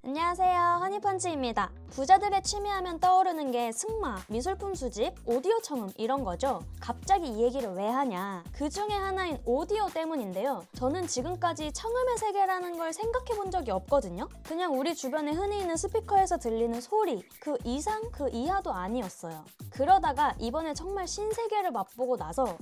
안녕하세요, 허니펀치입니다. 부자들의 취미하면 떠오르는 게 승마, 미술품 수집, 오디오 청음 이런 거죠. 갑자기 이 얘기를 왜 하냐? 그 중에 하나인 오디오 때문인데요. 저는 지금까지 청음의 세계라는 걸 생각해 본 적이 없거든요. 그냥 우리 주변에 흔히 있는 스피커에서 들리는 소리, 그 이상, 그 이하도 아니었어요. 그러다가 이번에 정말 신세계를 맛보고 나서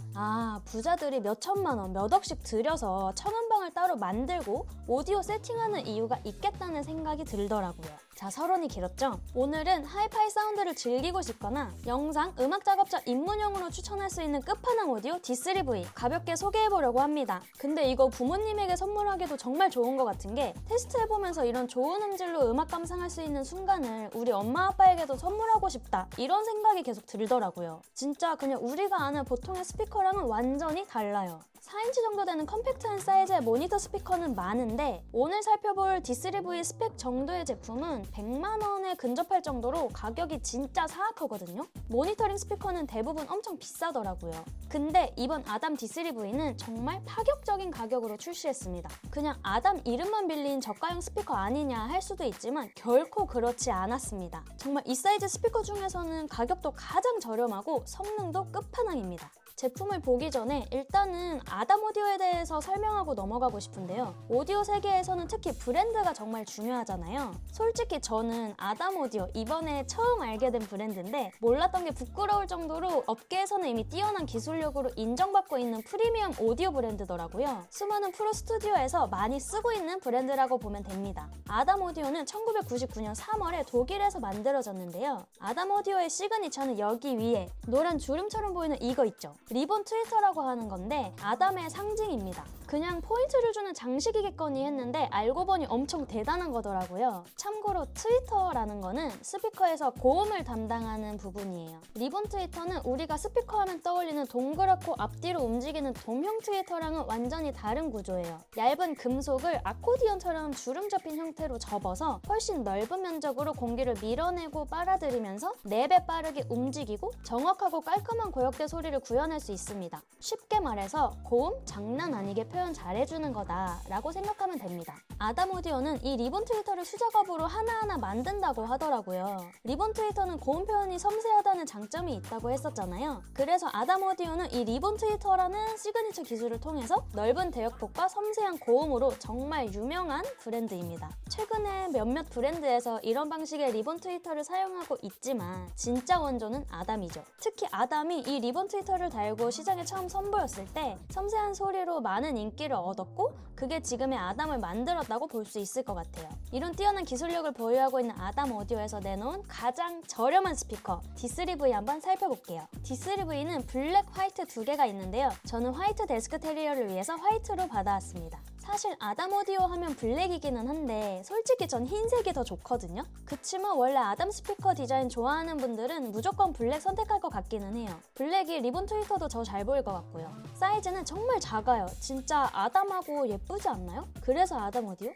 부자들이 몇 천만 원, 몇 억씩 들여서 청음방을 따로 만들고 오디오 세팅하는 이유가 있겠다는 생각이 들더라고요. 자, 서론이 길었죠? 오늘은 하이파이 사운드를 즐기고 싶거나 영상, 음악 작업자 입문용으로 추천할 수 있는 끝판왕 오디오 D3V 가볍게 소개해보려고 합니다. 근데 이거 부모님에게 선물하기도 정말 좋은 것 같은 게 테스트해보면서 이런 좋은 음질로 음악 감상할 수 있는 순간을 우리 엄마 아빠에게도 선물하고 싶다 이런 생각이 계속 들더라고요. 진짜 그냥 우리가 아는 보통의 스피커랑은 완전히 달라요. 4인치 정도 되는 컴팩트한 사이즈의 모니터 스피커는 많은데 오늘 살펴볼 D3V 스펙 정도의 제품은 100만 원에 근접할 정도로 가격이 진짜 사악하거든요. 모니터링 스피커는 대부분 엄청 비싸더라고요. 근데 이번 아담 D3V는 정말 파격적인 가격으로 출시했습니다. 그냥 아담 이름만 빌린 저가형 스피커 아니냐 할 수도 있지만 결코 그렇지 않았습니다. 정말 이 사이즈 스피커 중에서는 가격도 가장 저렴하고 성능도 끝판왕입니다. 제품을 보기 전에 일단은 아담 오디오에 대해서 설명하고 넘어가고 싶은데요. 오디오 세계에서는 특히 브랜드가 정말 중요하잖아요. 솔직히 저는 아담 오디오 이번에 처음 알게 된 브랜드인데 몰랐던 게 부끄러울 정도로 업계에서는 이미 뛰어난 기술력으로 인정받고 있는 프리미엄 오디오 브랜드더라고요. 수많은 프로 스튜디오에서 많이 쓰고 있는 브랜드라고 보면 됩니다. 아담 오디오는 1999년 3월에 독일에서 만들어졌는데요. 아담 오디오의 시그니처는 여기 위에 노란 주름처럼 보이는 이거 있죠. 리본 트위터라고 하는 건데 아담의 상징입니다. 그냥 포인트를 주는 장식이겠거니 했는데 알고 보니 엄청 대단한 거더라고요. 참고로 트위터라는 거는 스피커에서 고음을 담당하는 부분이에요. 리본 트위터는 우리가 스피커 하면 떠올리는 동그랗고 앞뒤로 움직이는 돔형 트위터랑은 완전히 다른 구조예요. 얇은 금속을 아코디언처럼 주름 접힌 형태로 접어서 훨씬 넓은 면적으로 공기를 밀어내고 빨아들이면서 4배 빠르게 움직이고 정확하고 깔끔한 고역대 소리를 구현할 수 있습니다. 쉽게 말해서 고음 장난 아니게 표현 잘해주는 거다라고 생각하면 됩니다. 아담 오디오는 이 리본 트위터를 수작업으로 하나하나 만든다고 하더라고요. 리본 트위터는 고음 표현이 섬세하다는 장점이 있다고 했었잖아요. 그래서 아담 오디오는 이 리본 트위터라는 시그니처 기술을 통해서 넓은 대역폭과 섬세한 고음으로 정말 유명한 브랜드입니다. 최근에 몇몇 브랜드에서 이런 방식의 리본 트위터를 사용하고 있지만 진짜 원조는 아담이죠. 특히 아담이 이 리본 트위터를 달고 시장에 처음 선보였을 때 섬세한 소리로 많은 인기를 얻었고 그게 지금의 아담을 만들었다고 볼 수 있을 것 같아요. 이런 뛰어난 기술력을 보유하고 있는 아담 오디오에서 내놓은 가장 저렴한 스피커 D3V 한번 살펴볼게요. D3V는 블랙, 화이트 두 개가 있는데요. 저는 화이트 데스크 테리어를 위해서 화이트로 받아왔습니다. 사실 아담 오디오 하면 블랙이기는 한데 솔직히 전 흰색이 더 좋거든요. 그치만 원래 아담 스피커 디자인 좋아하는 분들은 무조건 블랙 선택할 것 같기는 해요. 블랙이 리본 트위터도 더 잘 보일 것 같고요. 사이즈는 정말 작아요. 진짜 아담하고 예쁘지 않나요? 그래서 아담 오디오?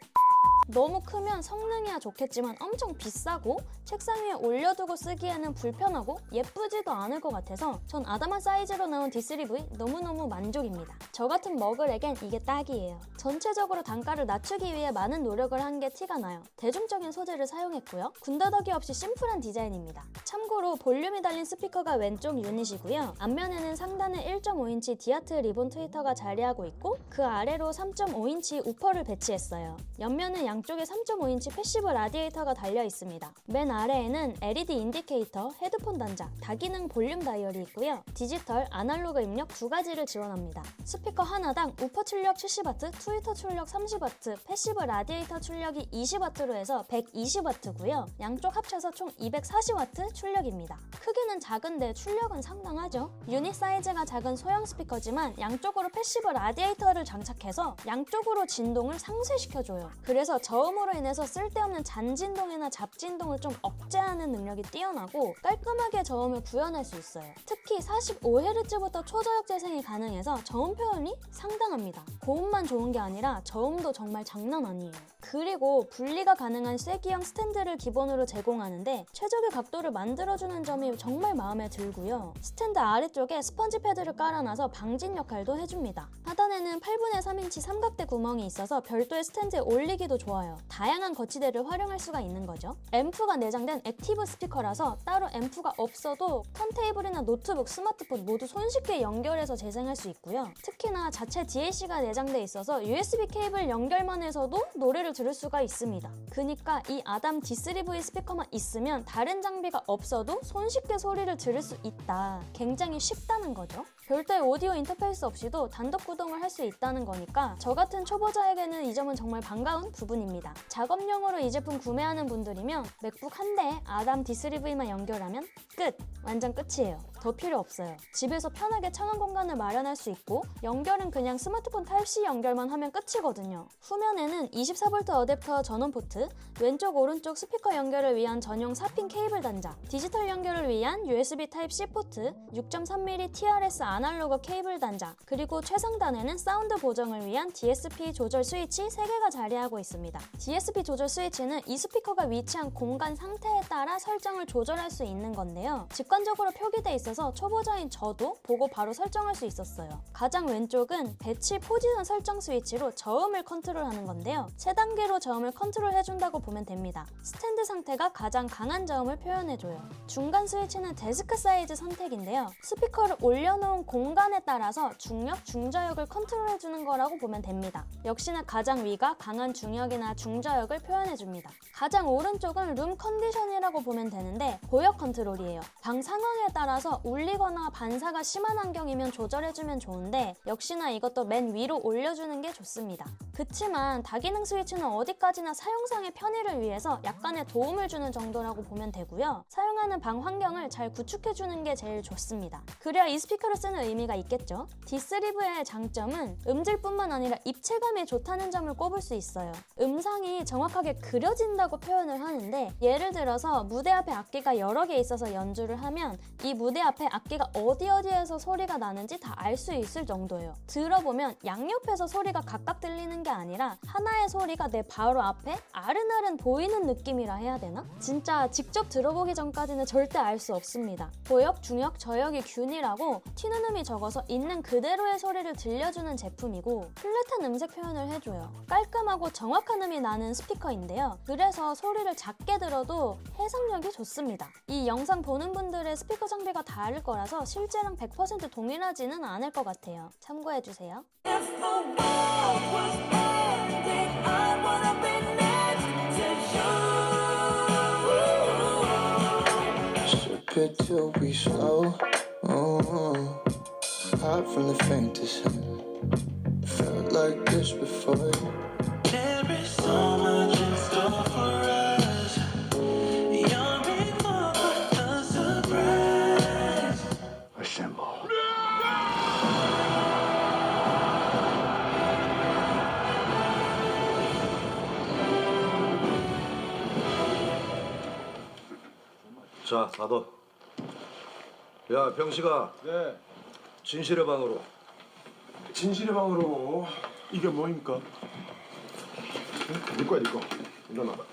너무 크면 성능이야 좋겠지만 엄청 비싸고 책상 위에 올려두고 쓰기에는 불편하고 예쁘지도 않을 것 같아서 전 아담한 사이즈로 나온 D3V 너무너무 만족입니다. 저 같은 머글에겐 이게 딱이에요. 전체적으로 단가를 낮추기 위해 많은 노력을 한 게 티가 나요. 대중적인 소재를 사용했고요. 군더더기 없이 심플한 디자인입니다. 참고로 볼륨이 달린 스피커가 왼쪽 유닛이고요. 앞면에는 상단에 1.5인치 디아트 리본 트위터가 자리하고 있고 그 아래로 3.5인치 우퍼를 배치했어요. 옆면은 양쪽에 3.5인치 패시브 라디에이터가 달려 있습니다. 맨 아래에는 LED 인디케이터, 헤드폰 단자, 다기능 볼륨 다이얼이 있고요. 디지털, 아날로그 입력 두 가지를 지원합니다. 스피커 하나당 우퍼 출력 70W, 트위터 출력 30W, 패시브 라디에이터 출력이 20W로 해서 120W고요. 양쪽 합쳐서 총 240W 출력입니다. 크기는 작은데 출력은 상당하죠. 유닛 사이즈가 작은 소형 스피커지만 양쪽으로 패시브 라디에이터를 장착해서 양쪽으로 진동을 상쇄시켜줘요. 그래서 저음으로 인해서 쓸데없는 잔진동이나 잡진동을 좀 억제하는 능력이 뛰어나고 깔끔하게 저음을 구현할 수 있어요. 특히 45Hz부터 초저역 재생이 가능해서 저음 표현이 상당합니다. 고음만 좋은 게 아니라 저음도 정말 장난 아니에요. 그리고 분리가 가능한 쐐기형 스탠드를 기본으로 제공하는데 최적의 각도를 만들어주는 점이 정말 마음에 들고요. 스탠드 아래쪽에 스펀지 패드를 깔아놔서 방진 역할도 해줍니다. 하단에는 8분의 3인치 삼각대 구멍이 있어서 별도의 스탠드에 올리기도 좋아요. 좋아요. 다양한 거치대를 활용할 수가 있는 거죠. 앰프가 내장된 액티브 스피커라서 따로 앰프가 없어도 턴테이블이나 노트북, 스마트폰 모두 손쉽게 연결해서 재생할 수 있고요. 특히나 자체 DAC가 내장돼 있어서 USB 케이블 연결만 해서도 노래를 들을 수가 있습니다. 그니까 이 아담 D3V 스피커만 있으면 다른 장비가 없어도 손쉽게 소리를 들을 수 있다. 굉장히 쉽다는 거죠. 별도의 오디오 인터페이스 없이도 단독 구동을 할 수 있다는 거니까 저 같은 초보자에게는 이 점은 정말 반가운 부분입니다. 작업용으로 이 제품 구매하는 분들이면 맥북 한 대에 아담 D3V만 연결하면 끝! 완전 끝이에요. 더 필요 없어요. 집에서 편하게 창원 공간을 마련할 수 있고 연결은 그냥 스마트폰 타입C 연결만 하면 끝이거든요. 후면에는 24V 어댑터 전원 포트, 왼쪽 오른쪽 스피커 연결을 위한 전용 4핀 케이블 단자, 디지털 연결을 위한 USB 타입C 포트, 6.3mm TRS 아날로그 케이블 단자, 그리고 최상단에는 사운드 보정을 위한 DSP 조절 스위치 3개가 자리하고 있습니다. DSP 조절 스위치는 이 스피커가 위치한 공간 상태에 따라 설정을 조절할 수 있는 건데요. 직관적으로 표기돼 있어서 초보자인 저도 보고 바로 설정할 수 있었어요. 가장 왼쪽은 배치 포지션 설정 스위치로 저음을 컨트롤하는 건데요. 3단계로 저음을 컨트롤해준다고 보면 됩니다. 스탠드 상태가 가장 강한 저음을 표현해줘요. 중간 스위치는 데스크 사이즈 선택인데요. 스피커를 올려놓은 공간에 따라서 중력, 중저역을 컨트롤해주는 거라고 보면 됩니다. 역시나 가장 위가 강한 중력이나 중저역을 표현해줍니다. 가장 오른쪽은 룸 컨디션이라고 보면 되는데 고역 컨트롤이에요. 방 상황에 따라서 울리거나 반사가 심한 환경이면 조절해주면 좋은데 역시나 이것도 맨 위로 올려주는 게 좋습니다. 그치만 다기능 스위치는 어디까지나 사용상의 편의를 위해서 약간의 도움을 주는 정도라고 보면 되고요. 사용하는 방 환경을 잘 구축해주는 게 제일 좋습니다. 그래야 이 스피커를 쓰는 의미가 있겠죠. D3V의 장점은 음질뿐만 아니라 입체감이 좋다는 점을 꼽을 수 있어요. 음상이 정확하게 그려진다고 표현을 하는데 예를 들어서 무대 앞에 악기가 여러 개 있어서 연주를 하면 이 무대 앞에 악기가 어디에서 소리가 나는지 다 알 수 있을 정도예요. 들어보면 양옆에서 소리가 각각 들리는 게 아니라 하나의 소리가 내 바로 앞에 아른아른 보이는 느낌이라 해야 되나? 진짜 직접 들어보기 전까지는 절대 알 수 없습니다. 고역, 중역, 저역이 균일하고 튀는 음이 적어서 있는 그대로의 소리를 들려주는 제품이고 플랫한 음색 표현을 해줘요. 깔끔하고 정확한 음이 나는 스피커인데요. 그래서 소리를 작게 들어도 해석력이 좋습니다. 이 영상 보는 분들의 스피커 장비가 다를 거라서 실제랑 100% 동일하지는 않을 것 같아요. 참고해주세요. Sip it till we slow. Hot from the fantasy. Felt like this before. There is so much in store for us. You're in for a surprise. Assemble. 자, 사도. 야, 병식아. 네. 진실의 방으로. 진실의 방으로. 이게 뭐입니까? 네 거야, 네 거. 일어나봐.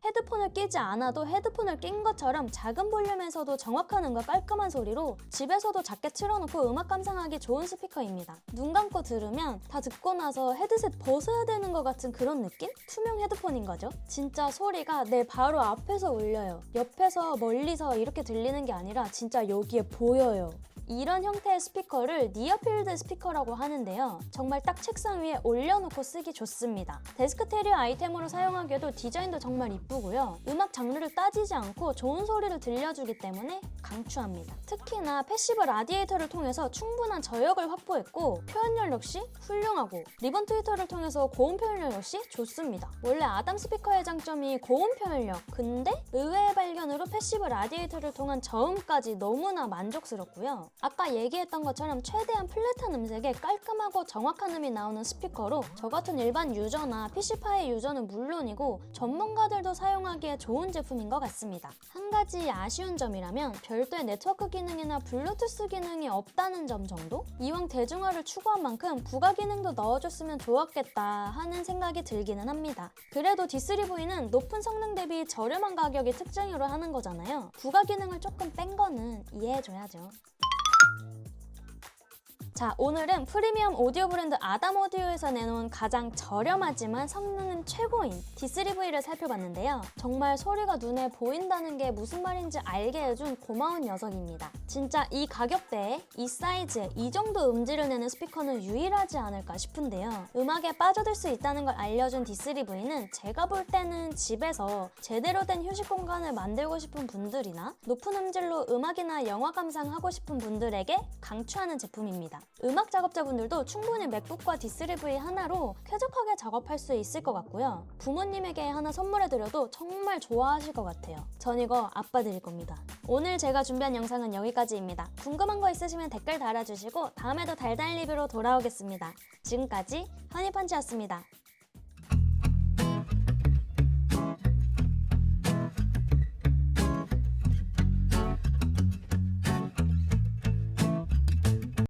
헤드폰을 끼지 않아도 헤드폰을 낀 것처럼 작은 볼륨에서도 정확한 음과 깔끔한 소리로 집에서도 작게 틀어놓고 음악 감상하기 좋은 스피커입니다. 눈 감고 들으면 다 듣고 나서 헤드셋 벗어야 되는 것 같은 그런 느낌? 투명 헤드폰인 거죠. 진짜 소리가 내 바로 앞에서 울려요. 옆에서 멀리서 이렇게 들리는 게 아니라 진짜 여기에 보여요. 이런 형태의 스피커를 니어필드 스피커라고 하는데요. 정말 딱 책상 위에 올려놓고 쓰기 좋습니다. 데스크 테리어 아이템으로 사용하기에도 디자인도 정말 이쁘고요. 음악 장르를 따지지 않고 좋은 소리를 들려주기 때문에 강추합니다. 특히나 패시브 라디에이터를 통해서 충분한 저역을 확보했고 표현력 역시 훌륭하고 리본 트위터를 통해서 고음 표현력 역시 좋습니다. 원래 아담 스피커의 장점이 고음 표현력, 근데 의외의 발견으로 패시브 라디에이터를 통한 저음까지 너무나 만족스럽고요. 아까 얘기했던 것처럼 최대한 플랫한 음색에 깔끔하고 정확한 음이 나오는 스피커로 저 같은 일반 유저나 PC파의 유저는 물론이고 전문가들도 사용하기에 좋은 제품인 것 같습니다. 한 가지 아쉬운 점이라면 별도의 네트워크 기능이나 블루투스 기능이 없다는 점 정도? 이왕 대중화를 추구한 만큼 부가 기능도 넣어줬으면 좋았겠다 하는 생각이 들기는 합니다. 그래도 D3V는 높은 성능 대비 저렴한 가격이 특징으로 하는 거잖아요. 부가 기능을 조금 뺀 거는 이해해줘야죠. 자, 오늘은 프리미엄 오디오 브랜드 아담 오디오에서 내놓은 가장 저렴하지만 성능은 최고인 D3V를 살펴봤는데요. 정말 소리가 눈에 보인다는 게 무슨 말인지 알게 해준 고마운 녀석입니다. 진짜 이 가격대에 이 사이즈에 이 정도 음질을 내는 스피커는 유일하지 않을까 싶은데요. 음악에 빠져들 수 있다는 걸 알려준 D3V는 제가 볼 때는 집에서 제대로 된 휴식 공간을 만들고 싶은 분들이나 높은 음질로 음악이나 영화 감상하고 싶은 분들에게 강추하는 제품입니다. 음악 작업자분들도 충분히 맥북과 D3V 하나로 쾌적하게 작업할 수 있을 것 같고요. 부모님에게 하나 선물해드려도 정말 좋아하실 것 같아요. 전 이거 아빠 드릴 겁니다. 오늘 제가 준비한 영상은 여기까지입니다. 궁금한 거 있으시면 댓글 달아주시고 다음에도 달달 리뷰로 돌아오겠습니다. 지금까지 허니펀치였습니다.